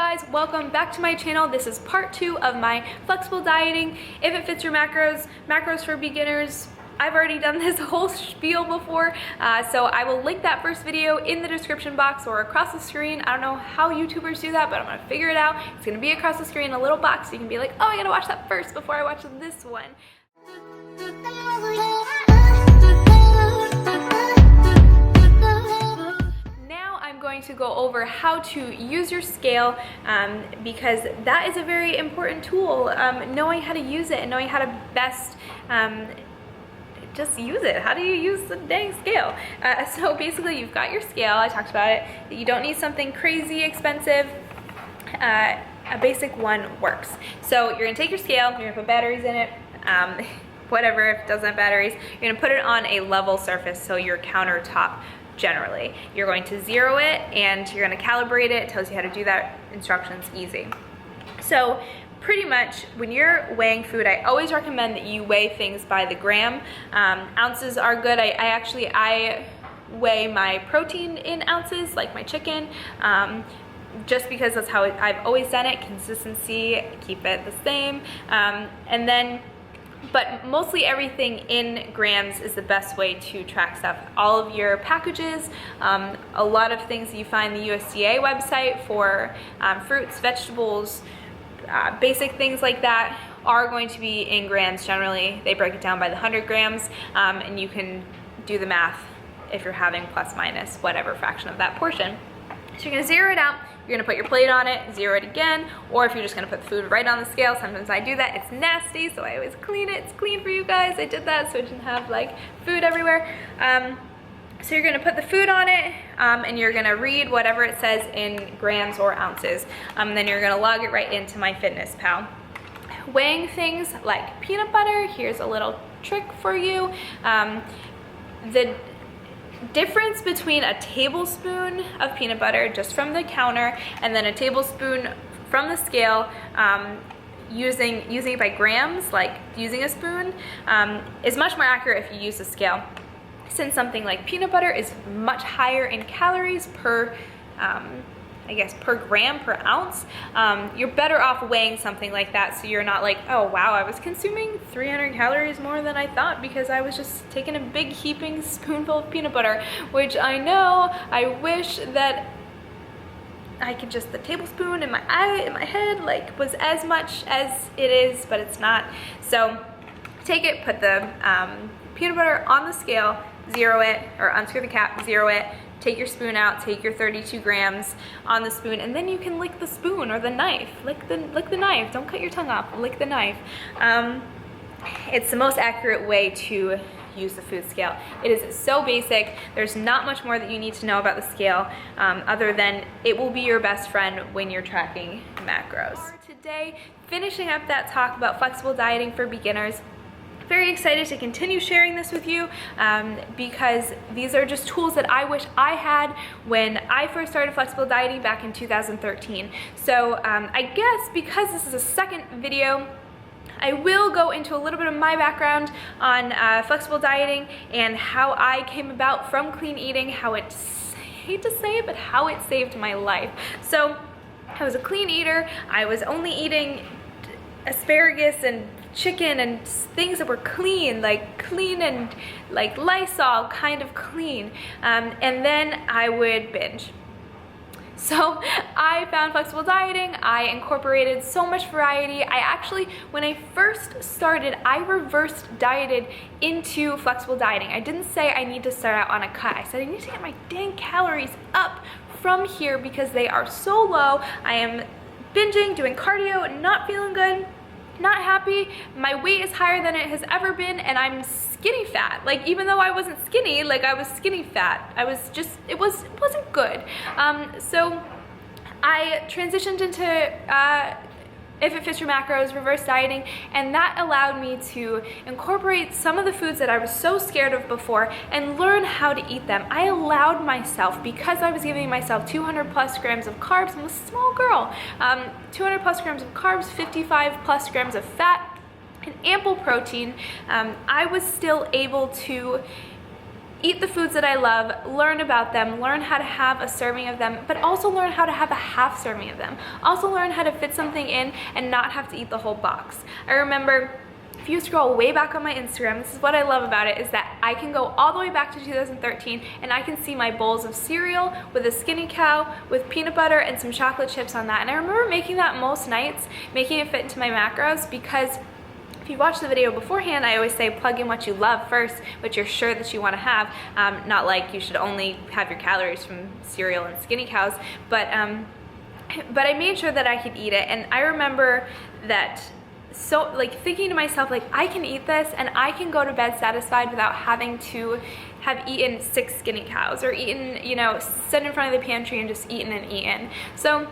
guys, welcome back to my channel. This is part 2 of my flexible dieting, if it fits your macros for beginners. I've already done this whole spiel before, so I will link that first video in the description box or across the screen. I don't know how YouTubers do that, but I'm gonna figure it out. It's gonna be across the screen, a little box, so you can be like, oh, I gotta watch that first before I watch this one. Going to go over how to use your scale because that is a very important tool. Knowing how to use it and knowing how to best just use it. How do you use the dang scale? So basically you've got your scale, I talked about it. You don't need something crazy expensive. A basic one works. So you're gonna take your scale, you're gonna put batteries in it, whatever, if it doesn't have batteries, you're gonna put it on a level surface, so your countertop. Generally, you're going to zero it and you're going to calibrate it. It tells you how to do that. Instructions easy. So pretty much when you're weighing food, I always recommend that you weigh things by the gram. Ounces are good. I weigh my protein in ounces, like my chicken, just because that's how I've always done it. Consistency, keep it the same, but mostly everything in grams is the best way to track stuff. All of your packages, a lot of things that you find the USDA website for fruits, vegetables, basic things like that are going to be in grams generally. They break it down by the 100 grams, and you can do the math if you're having plus minus whatever fraction of that portion. So you're gonna zero it out, you're gonna put your plate on it, zero it again, or if you're just gonna put the food right on the scale, sometimes I do that, it's nasty, so I always clean it. It's clean for you guys. I did that so it didn't have like food everywhere. So you're gonna put the food on it, and you're gonna read whatever it says in grams or ounces. Then you're gonna log it right into MyFitnessPal. Weighing things like peanut butter, here's a little trick for you. The difference between a tablespoon of peanut butter just from the counter and then a tablespoon from the scale, using it by grams, like using a spoon, is much more accurate if you use the scale. Since something like peanut butter is much higher in calories per per gram, per ounce, you're better off weighing something like that so you're not like, oh wow, I was consuming 300 calories more than I thought because I was just taking a big heaping spoonful of peanut butter, which I know, I wish that I could just, the tablespoon in my head like was as much as it is, but it's not. So take it, put the peanut butter on the scale, zero it, or unscrew the cap, zero it, take your spoon out, take your 32 grams on the spoon, and then you can lick the spoon or the knife. Lick the knife, don't cut your tongue off, lick the knife. It's the most accurate way to use the food scale. It is so basic. There's not much more that you need to know about the scale, other than it will be your best friend when you're tracking macros. Today, finishing up that talk about flexible dieting for beginners. Very excited to continue sharing this with you because these are just tools that I wish I had when I first started flexible dieting back in 2013. So I guess because this is a second video, I will go into a little bit of my background on flexible dieting and how I came about from clean eating, how it, I hate to say it, but how it saved my life. So I was a clean eater. I was only eating asparagus and chicken and things that were clean and like Lysol kind of clean, and then I would binge. So I found flexible dieting. I incorporated so much variety. I actually, when I first started, I reverse dieted into flexible dieting. I didn't say I need to start out on a cut. I said I need to get my dang calories up from here because they are so low. I am binging, doing cardio, not feeling good, not happy. My weight is higher than it has ever been, and I'm skinny fat. Like, even though I wasn't skinny, like I was skinny fat. I was just, it wasn't good. So I transitioned into if it fits your macros, reverse dieting, and that allowed me to incorporate some of the foods that I was so scared of before and learn how to eat them. I allowed myself, because I was giving myself 200 plus grams of carbs, I'm a small girl, 200 plus grams of carbs, 55 plus grams of fat, and ample protein, I was still able to eat the foods that I love, learn about them, learn how to have a serving of them, but also learn how to have a half serving of them. Also learn how to fit something in and not have to eat the whole box. I remember, if you scroll way back on my Instagram, this is what I love about it, is that I can go all the way back to 2013 and I can see my bowls of cereal with a Skinny Cow with peanut butter and some chocolate chips on that. And I remember making that most nights, making it fit into my macros, because if you watch the video beforehand, I always say plug in what you love first, what you're sure that you want to have. Not like you should only have your calories from cereal and Skinny Cows, but I made sure that I could eat it. And I remember that, so like thinking to myself, like, I can eat this and I can go to bed satisfied without having to have eaten 6 Skinny Cows or eaten, you know, sit in front of the pantry and just eaten and eaten. So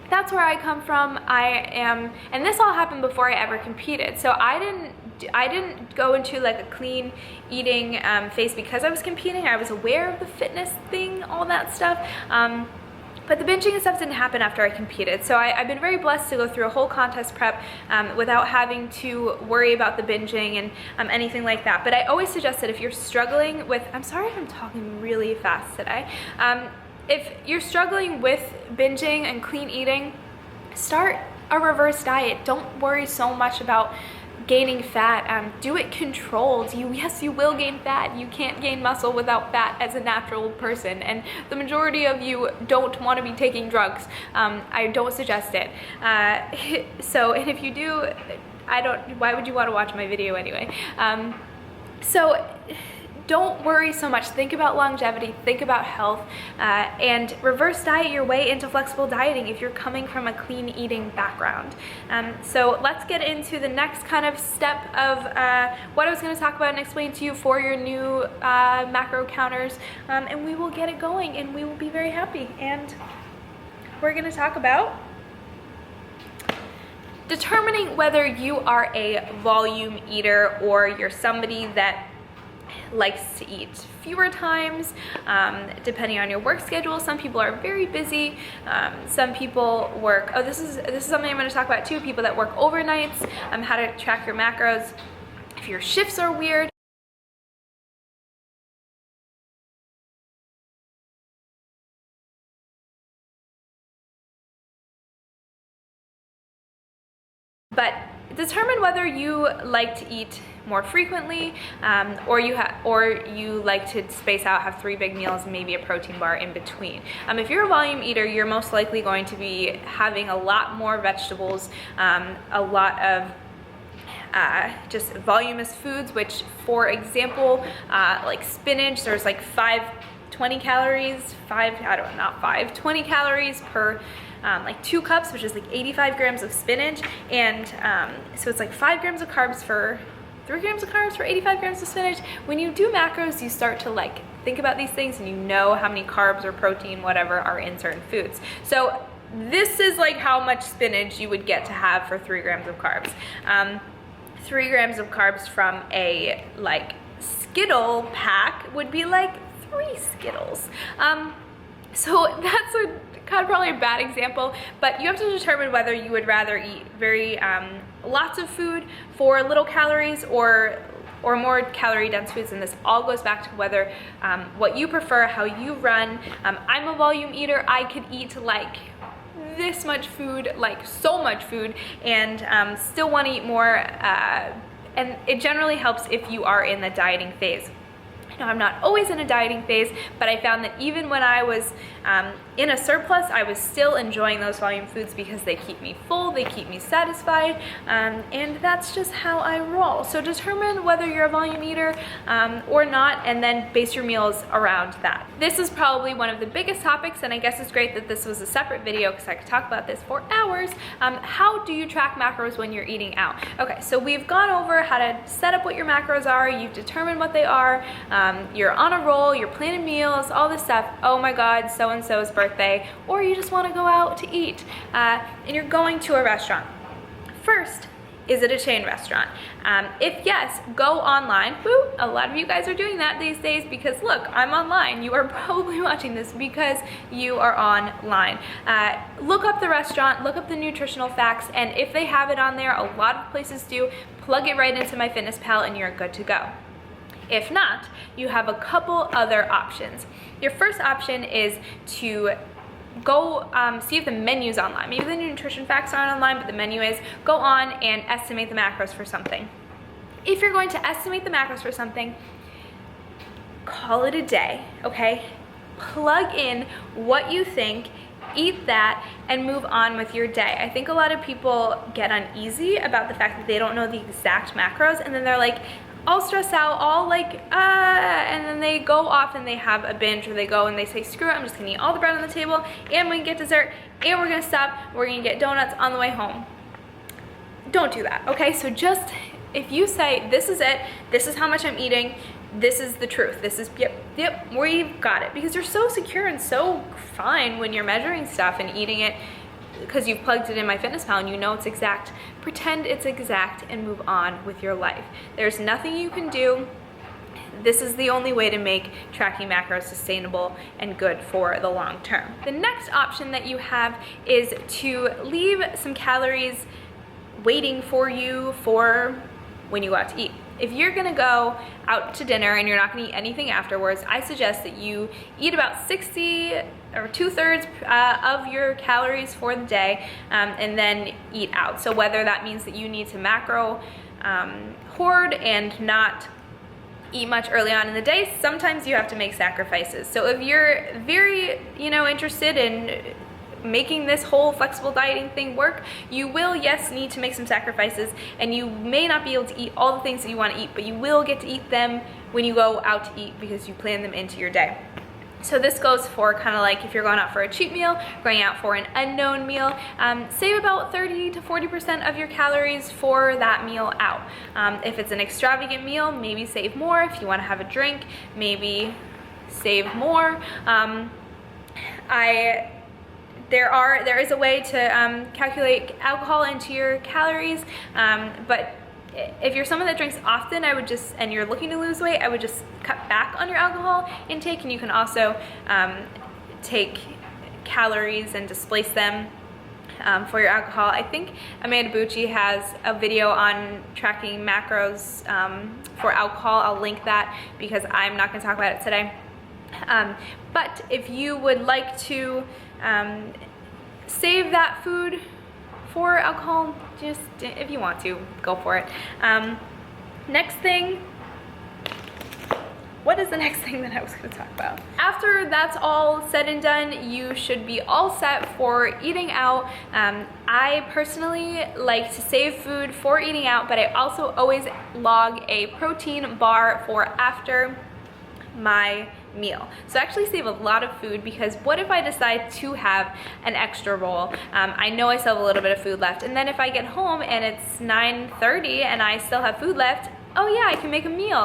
that's where I come from. And this all happened before I ever competed. So I didn't go into like a clean eating phase because I was competing. I was aware of the fitness thing, all that stuff. But the binging and stuff didn't happen after I competed. So I've been very blessed to go through a whole contest prep without having to worry about the binging and anything like that. But I always suggest that if you're struggling with, I'm sorry if I'm talking really fast today. If you're struggling with binging and clean eating, start a reverse diet. Don't worry so much about gaining fat. Do it controlled. Yes, you will gain fat. You can't gain muscle without fat as a natural person, and the majority of you don't want to be taking drugs. I don't suggest it. So, and if you do, why would you want to watch my video anyway? So don't worry so much. Think about longevity, think about health, and reverse diet your way into flexible dieting if you're coming from a clean eating background. So let's get into the next kind of step of what I was going to talk about and explain to you for your new macro counters, and we will get it going and we will be very happy. And we're going to talk about determining whether you are a volume eater or you're somebody that likes to eat fewer times, depending on your work schedule. Some people are very busy. Some people work, this is something I'm going to talk about too, people that work overnights, how to track your macros, if your shifts are weird. But determine whether you like to eat more frequently, or you like to space out, have 3 big meals and maybe a protein bar in between. If you're a volume eater, you're most likely going to be having a lot more vegetables, a lot of just voluminous foods, which, for example, like spinach, there's like 20 calories per like 2 cups, which is like 85 grams of spinach, and so it's like 5 grams of carbs for 3 grams of carbs for 85 grams of spinach. When you do macros, you start to like think about these things and you know how many carbs or protein, whatever, are in certain foods. So this is like how much spinach you would get to have for 3 grams of carbs. 3 grams of carbs from a like Skittle pack would be like 3 Skittles. So that's probably a bad example, but you have to determine whether you would rather eat very lots of food for little calories or more calorie dense foods, and this all goes back to whether what you prefer, how you run. I'm a volume eater. I could eat like this much food, like so much food, and still want to eat more, and it generally helps if you are in the dieting phase. Now, I'm not always in a dieting phase, but I found that even when I was in a surplus, I was still enjoying those volume foods because they keep me full, they keep me satisfied, and that's just how I roll. So determine whether you're a volume eater or not, and then base your meals around that. This is probably one of the biggest topics, and I guess it's great that this was a separate video because I could talk about this for hours. How do you track macros when you're eating out? Okay, so we've gone over how to set up what your macros are, you've determined what they are, you're on a roll, you're planning meals, all this stuff. Oh my God, so-and-so's birthday, or you just want to go out to eat, and you're going to a restaurant. First, is it a chain restaurant? If yes, go online. Woo, a lot of you guys are doing that these days because look, I'm online. You are probably watching this because you are online. Look up the restaurant, look up the nutritional facts, and if they have it on there, a lot of places do, plug it right into MyFitnessPal and you're good to go. If not, you have a couple other options. Your first option is to go see if the menu's online. Maybe the nutrition facts aren't online, but the menu is. Go on and estimate the macros for something. If you're going to estimate the macros for something, call it a day, okay? Plug in what you think, eat that, and move on with your day. I think a lot of people get uneasy about the fact that they don't know the exact macros, and then they're like, all stressed out, all like, and then they go off and they have a binge, or they go and they say, screw it, I'm just gonna eat all the bread on the table, and we're gonna get dessert, and we're gonna stop, we're gonna get donuts on the way home. Don't do that, okay? So just, if you say, this is it, this is how much I'm eating, this is the truth, this is, yep, we've got it. Because you're so secure and so fine when you're measuring stuff and eating it, because you've plugged it in MyFitnessPal and you know it's exact. Pretend it's exact and move on with your life. There's nothing you can do. This is the only way to make tracking macros sustainable and good for the long term. The next option that you have is to leave some calories waiting for you for when you go out to eat. If you're gonna go out to dinner and you're not gonna eat anything afterwards, I suggest that you eat about 60 or 2/3 of your calories for the day, and then eat out. So whether that means that you need to macro hoard and not eat much early on in the day, sometimes you have to make sacrifices. So if you're very, interested in making this whole flexible dieting thing work, you will, yes, need to make some sacrifices, and you may not be able to eat all the things that you want to eat, but you will get to eat them when you go out to eat because you plan them into your day. So this goes for kind of like if you're going out for a cheat meal, going out for an unknown meal, save about 30 to 40% of your calories for that meal out. If it's an extravagant meal, maybe save more. If you want to have a drink, maybe save more. There is a way to calculate alcohol into your calories, but if you're someone that drinks often, and you're looking to lose weight, I would just cut back on your alcohol intake, and you can also take calories and displace them for your alcohol. I think Amanda Bucci has a video on tracking macros for alcohol. I'll link that because I'm not going to talk about it today. But if you would like to save that food for alcohol, just if you want to, go for it. Next thing, what is the next thing that I was going to talk about? After that's all said and done, you should be all set for eating out. I personally like to save food for eating out, but I also always log a protein bar for after my meal. So I actually save a lot of food, because what if I decide to have an extra roll? I know I still have a little bit of food left, and then if I get home and it's 9:30 and I still have food left, oh yeah, I can make a meal,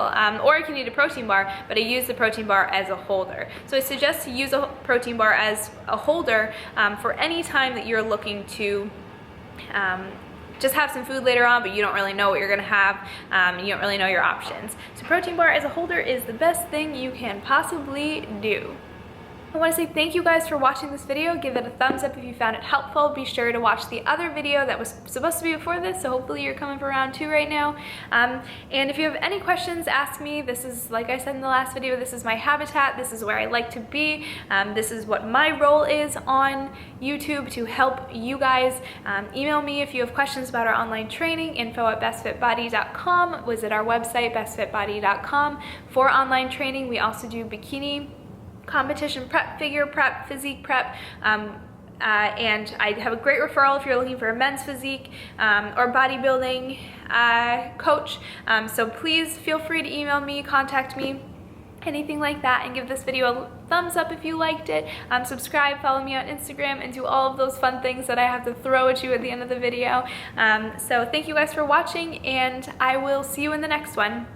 or I can eat a protein bar, but I use the protein bar as a holder. So I suggest to use a protein bar as a holder for any time that you're looking to just have some food later on, but you don't really know what you're gonna have, you don't really know your options. So protein bar as a holder is the best thing you can possibly do. I want to say thank you guys for watching this video. Give it a thumbs up if you found it helpful. Be sure to watch the other video that was supposed to be before this, so hopefully you're coming for round 2 right now. And if you have any questions, ask me. This is, like I said in the last video, this is my habitat. This is where I like to be. This is what my role is on YouTube, to help you guys. Email me if you have questions about our online training, info@bestfitbody.com. Visit our website, bestfitbody.com, for online training. We also do bikini competition prep, figure prep, physique prep, and I have a great referral if you're looking for a men's physique or bodybuilding coach. So please feel free to email me, contact me, anything like that, and give this video a thumbs up if you liked it. Subscribe, follow me on Instagram, and do all of those fun things that I have to throw at you at the end of the video. So thank you guys for watching, and I will see you in the next one.